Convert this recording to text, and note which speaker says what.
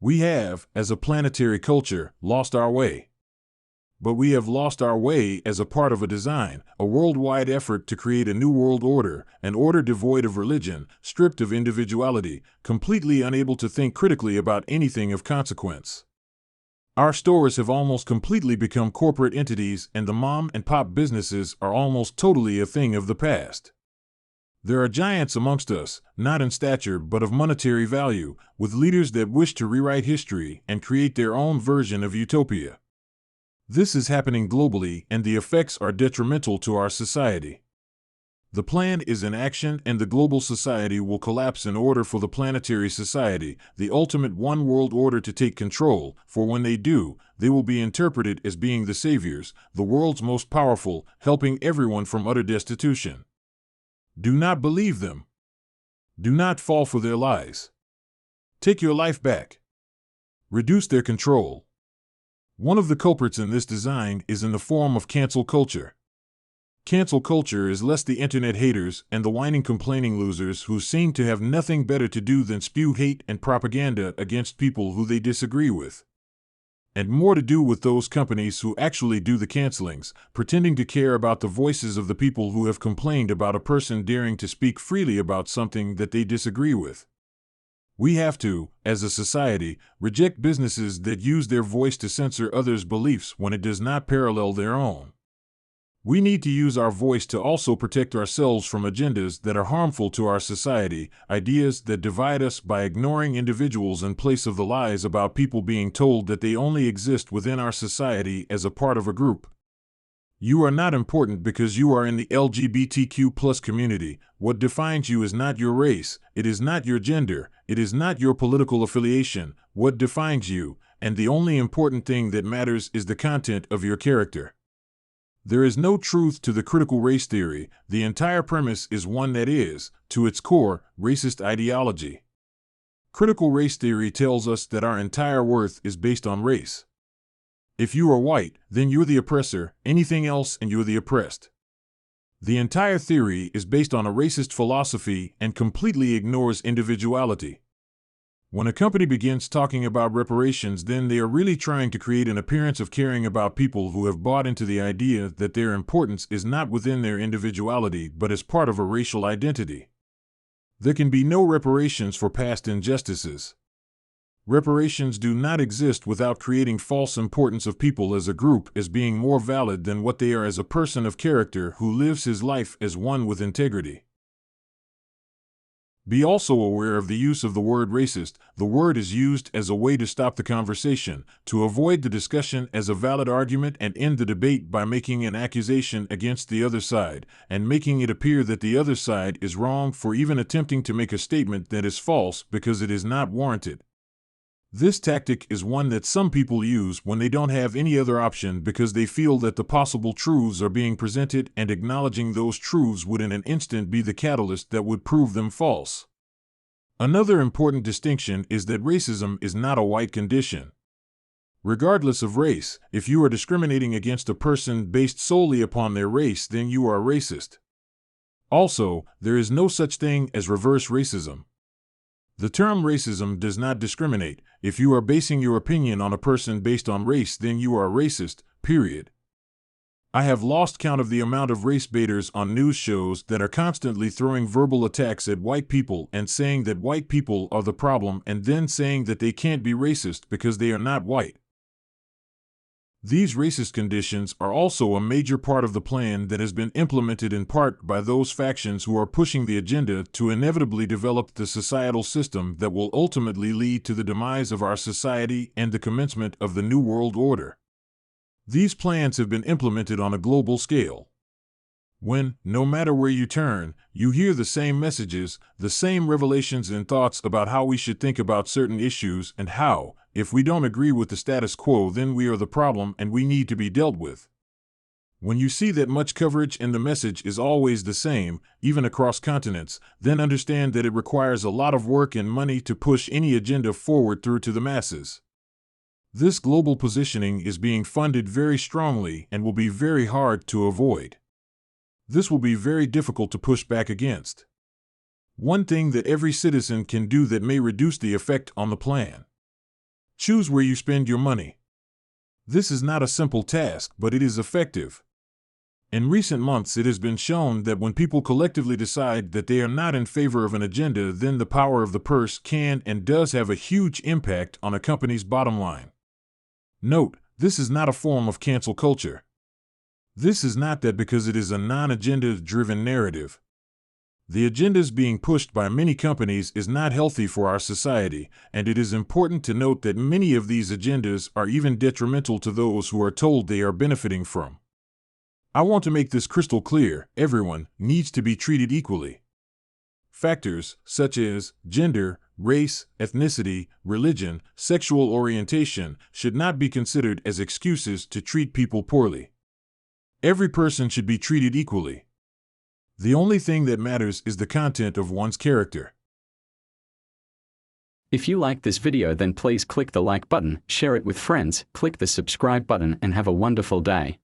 Speaker 1: We have, as a planetary culture, lost our way. But we have lost our way as a part of a design, a worldwide effort to create a new world order, an order devoid of religion, stripped of individuality, completely unable to think critically about anything of consequence. Our stores have almost completely become corporate entities, and the mom and pop businesses are almost totally a thing of the past. There are giants amongst us, not in stature but of monetary value, with leaders that wish to rewrite history and create their own version of utopia. This is happening globally, and the effects are detrimental to our society. The plan is in action, and the global society will collapse in order for the planetary society, the ultimate one world order, to take control, for when they do, they will be interpreted as being the saviors, the world's most powerful, helping everyone from utter destitution. Do not believe them. Do not fall for their lies. Take your life back. Reduce their control. One of the culprits in this design is in the form of cancel culture. Cancel culture is less the internet haters and the whining complaining losers who seem to have nothing better to do than spew hate and propaganda against people who they disagree with, and more to do with those companies who actually do the cancellings, pretending to care about the voices of the people who have complained about a person daring to speak freely about something that they disagree with. We have to, as a society, reject businesses that use their voice to censor others' beliefs when it does not parallel their own. We need to use our voice to also protect ourselves from agendas that are harmful to our society, ideas that divide us by ignoring individuals in place of the lies about people being told that they only exist within our society as a part of a group. You are not important because you are in the LGBTQ+ community. What defines you is not your race, it is not your gender, it is not your political affiliation. What defines you, and the only important thing that matters, is the content of your character. There is no truth to the critical race theory. The entire premise is one that is, to its core, racist ideology. Critical race theory tells us that our entire worth is based on race. If you are white, then you're the oppressor, anything else and you're the oppressed. The entire theory is based on a racist philosophy and completely ignores individuality. When a company begins talking about reparations, then they are really trying to create an appearance of caring about people who have bought into the idea that their importance is not within their individuality but as part of a racial identity. There can be no reparations for past injustices. Reparations do not exist without creating false importance of people as a group as being more valid than what they are as a person of character who lives his life as one with integrity. Be also aware of the use of the word racist. The word is used as a way to stop the conversation, to avoid the discussion as a valid argument and end the debate by making an accusation against the other side, and making it appear that the other side is wrong for even attempting to make a statement that is false because it is not warranted. This tactic is one that some people use when they don't have any other option because they feel that the possible truths are being presented and acknowledging those truths would in an instant be the catalyst that would prove them false. Another important distinction is that racism is not a white condition. Regardless of race, if you are discriminating against a person based solely upon their race, then you are racist. Also, there is no such thing as reverse racism. The term racism does not discriminate. If you are basing your opinion on a person based on race, then you are racist, period. I have lost count of the amount of race baiters on news shows that are constantly throwing verbal attacks at white people and saying that white people are the problem and then saying that they can't be racist because they are not white. These racist conditions are also a major part of the plan that has been implemented in part by those factions who are pushing the agenda to inevitably develop the societal system that will ultimately lead to the demise of our society and the commencement of the New World Order. These plans have been implemented on a global scale. When, no matter where you turn, you hear the same messages, the same revelations and thoughts about how we should think about certain issues and how, if we don't agree with the status quo, then we are the problem and we need to be dealt with. When you see that much coverage and the message is always the same, even across continents, then understand that it requires a lot of work and money to push any agenda forward through to the masses. This global positioning is being funded very strongly and will be very hard to avoid. This will be very difficult to push back against. One thing that every citizen can do that may reduce the effect on the plan. Choose where you spend your money. This is not a simple task, but it is effective. In recent months, it has been shown that when people collectively decide that they are not in favor of an agenda, then the power of the purse can and does have a huge impact on a company's bottom line. Note, this is not a form of cancel culture. This is not that because it is a non-agenda-driven narrative. The agendas being pushed by many companies is not healthy for our society, and it is important to note that many of these agendas are even detrimental to those who are told they are benefiting from. I want to make this crystal clear: everyone needs to be treated equally. Factors such as gender, race, ethnicity, religion, sexual orientation should not be considered as excuses to treat people poorly. Every person should be treated equally. The only thing that matters is the content of one's character.
Speaker 2: If you like this video, then please click the like button, share it with friends, click the subscribe button, and have a wonderful day.